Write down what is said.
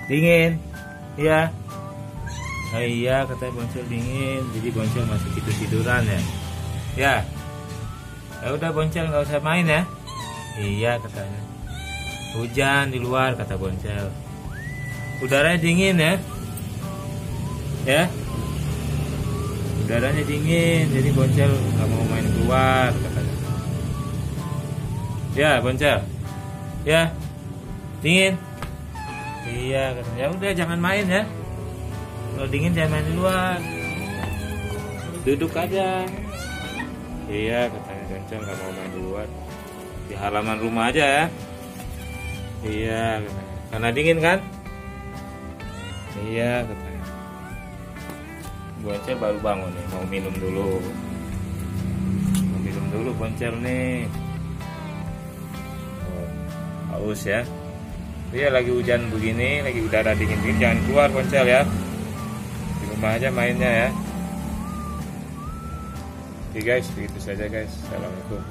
Dingin, iya. Oh iya, katanya Boncel dingin, jadi Boncel masih tiduran ya. Ya, ya udah Boncel nggak usah main ya. Iya katanya. Hujan di luar kata Boncel. Udaranya dingin ya. Ya. Udaranya dingin, jadi Boncel nggak mau main keluar katanya. Ya Boncel. Ya. Dingin. Iya katanya. Ya udah jangan main ya. Kalau dingin jangan main di luar. Duduk aja. Iya katanya Boncel nggak mau main di luar. Di halaman rumah aja ya. Iya katanya. Karena dingin kan? Iya katanya. Boncel baru bangun nih, mau minum dulu. Mau minum dulu Boncel nih. Oh, haus ya. Iya lagi hujan begini, lagi udara dingin-dingin, jangan keluar Boncel ya. Di rumah aja mainnya ya. Oke guys, begitu saja guys. Assalamualaikum.